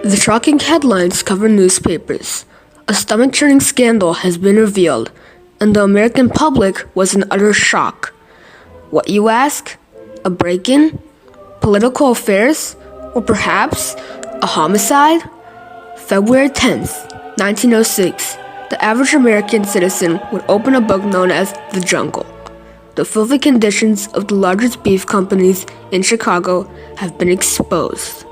The shocking headlines cover newspapers. A stomach-churning scandal has been revealed, and the American public was in utter shock. What, you ask? A break-in? Political affairs? Or perhaps a homicide? February 10th, 1906, the average American citizen would open a book known as The Jungle. The filthy conditions of the largest beef companies in Chicago have been exposed.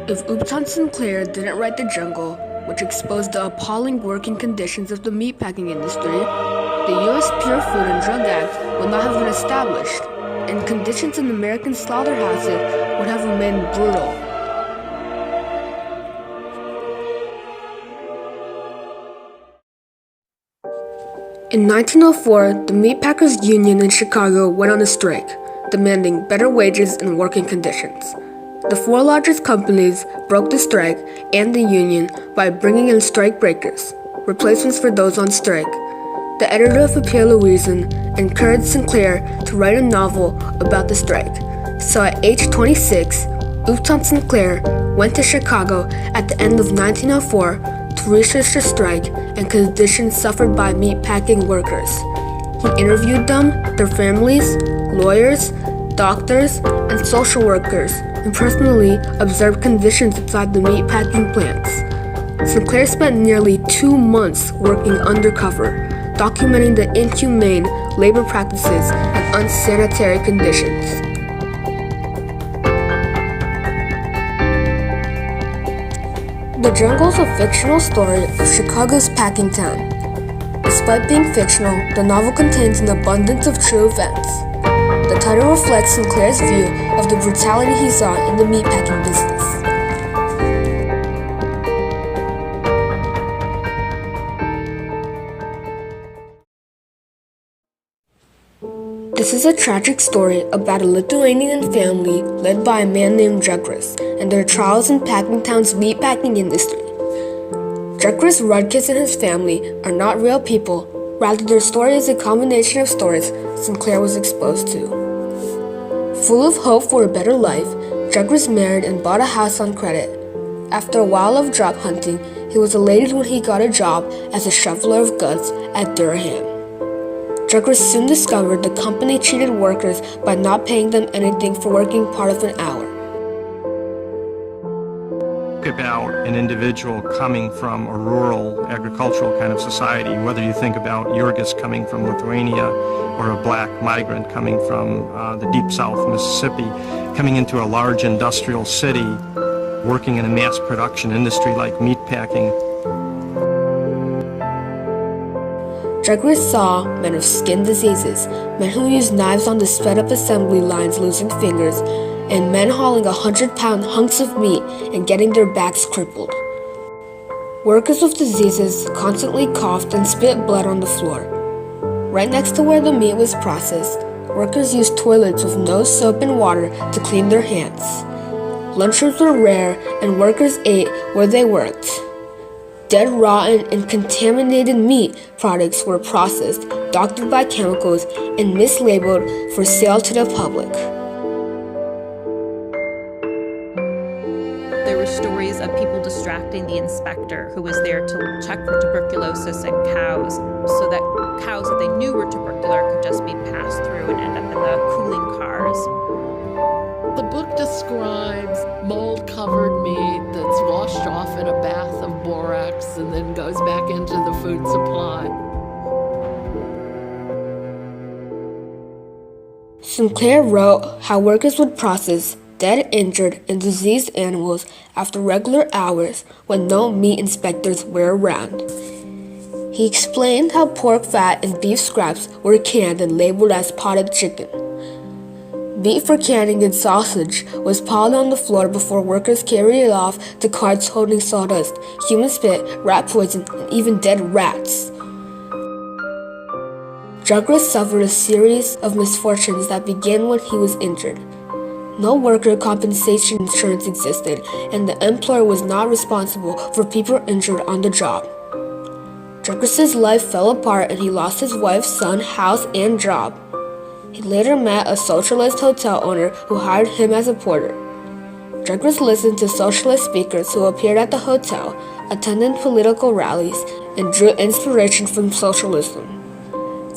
If Upton Sinclair didn't write The Jungle, which exposed the appalling working conditions of the meatpacking industry, the U.S. Pure Food and Drug Act would not have been established, and conditions in American slaughterhouses would have remained brutal. In 1904, the Meatpackers Union in Chicago went on a strike, demanding better wages and working conditions. The four largest companies broke the strike and the union by bringing in strike breakers, replacements for those on strike. The editor of Appeal Louisian encouraged Sinclair to write a novel about the strike. So at age 26, Upton Sinclair went to Chicago at the end of 1904 to research the strike and conditions suffered by meatpacking workers. He interviewed them, their families, lawyers, doctors, and social workers, and personally observed conditions inside the meatpacking plants. Sinclair spent nearly 2 months working undercover, documenting the inhumane labor practices and unsanitary conditions. The Jungle is a fictional story of Chicago's packing town. Despite being fictional, the novel contains an abundance of true events. The title reflects Sinclair's view of the brutality he saw in the meatpacking business. This is a tragic story about a Lithuanian family led by a man named Jugris and their trials in Packingtown's meatpacking industry. Jugris Rudkus and his family are not real people, rather their story is a combination of stories Sinclair was exposed to. Full of hope for a better life, Jugris married and bought a house on credit. After a while of job hunting, he was elated when he got a job as a shoveler of goods at Durham. Jugris soon discovered the company cheated workers by not paying them anything for working part of an hour. About an individual coming from a rural agricultural kind of society, whether you think about Jurgis coming from Lithuania or a black migrant coming from the deep south Mississippi, coming into a large industrial city, working in a mass production industry like meatpacking. Jugris saw men of skin diseases, men who used knives on the sped-up assembly lines losing fingers, and men hauling 100-pound hunks of meat and getting their backs crippled. Workers with diseases constantly coughed and spit blood on the floor. Right next to where the meat was processed, workers used toilets with no soap and water to clean their hands. Lunchrooms were rare and workers ate where they worked. Dead, rotten, and contaminated meat products were processed, doctored by chemicals, and mislabeled for sale to the public. There were stories of people distracting the inspector who was there to check for tuberculosis in cows, so that cows that they knew were tubercular could just be passed through and end up in the cooling cars. The book describes mold-covered meat that's washed off in a bath of borax and then goes back into the food supply. Sinclair wrote how workers would process dead, injured, and diseased animals after regular hours when no meat inspectors were around. He explained how pork fat and beef scraps were canned and labeled as potted chicken. Meat for canning and sausage was piled on the floor before workers carried it off to carts holding sawdust, human spit, rat poison, and even dead rats. Jugris suffered a series of misfortunes that began when he was injured. No worker compensation insurance existed, and the employer was not responsible for people injured on the job. Jugris's life fell apart and he lost his wife, son, house, and job. He later met a socialist hotel owner who hired him as a porter. Douglas listened to socialist speakers who appeared at the hotel, attended political rallies, and drew inspiration from socialism.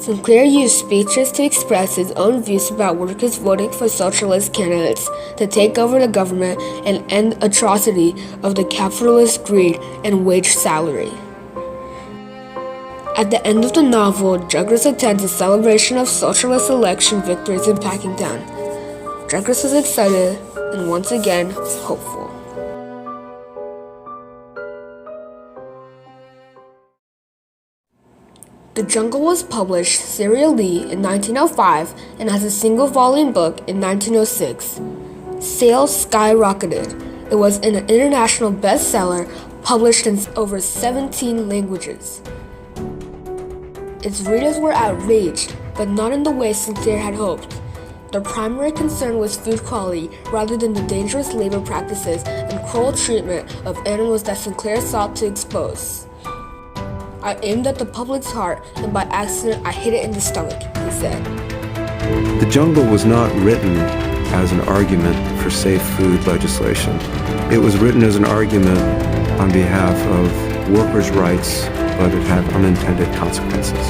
Sinclair used speeches to express his own views about workers voting for socialist candidates to take over the government and end atrocity of the capitalist greed and wage salary. At the end of the novel, Douglas attends a celebration of socialist election victories in Packingtown. Douglas is excited and once again hopeful. The Jungle was published serially in 1905 and as a single-volume book in 1906. Sales skyrocketed. It was an international bestseller published in over 17 languages. Its readers were outraged, but not in the way Sinclair had hoped. Their primary concern was food quality rather than the dangerous labor practices and cruel treatment of animals that Sinclair sought to expose. I aimed at the public's heart, and by accident I hit it in the stomach, he said. The Jungle was not written as an argument for safe food legislation. It was written as an argument on behalf of workers' rights, but it had unintended consequences.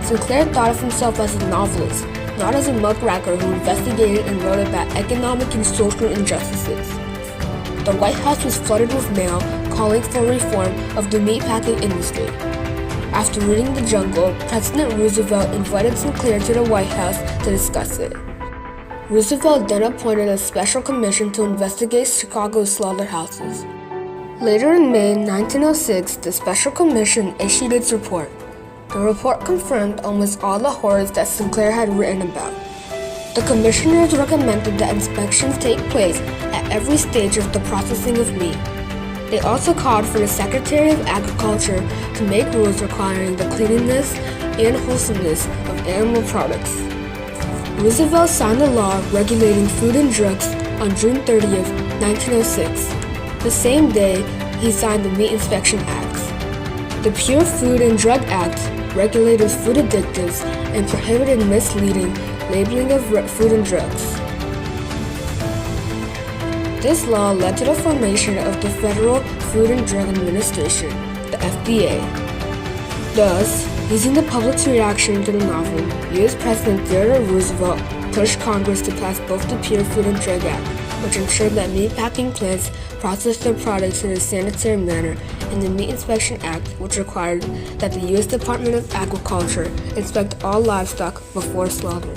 Sinclair thought of himself as a novelist, not as a muckraker who investigated and wrote about economic and social injustices. The White House was flooded with mail calling for reform of the meatpacking industry. After reading The Jungle, President Roosevelt invited Sinclair to the White House to discuss it. Roosevelt then appointed a special commission to investigate Chicago's slaughterhouses. Later in May 1906, the special commission issued its report. The report confirmed almost all the horrors that Sinclair had written about. The commissioners recommended that inspections take place at every stage of the processing of meat. They also called for the Secretary of Agriculture to make rules requiring the cleanliness and wholesomeness of animal products. Roosevelt signed a law regulating food and drugs on June 30th, 1906. The same day, he signed the Meat Inspection Act. The Pure Food and Drug Act regulated food additives and prohibited misleading labeling of food and drugs. This law led to the formation of the Federal Food and Drug Administration, the FDA. Thus, using the public's reaction to the novel, U.S. President Theodore Roosevelt pushed Congress to pass both the Pure Food and Drug Act, which ensured that meatpacking plants processed their products in a sanitary manner, and the Meat Inspection Act, which required that the U.S. Department of Agriculture inspect all livestock before slaughter.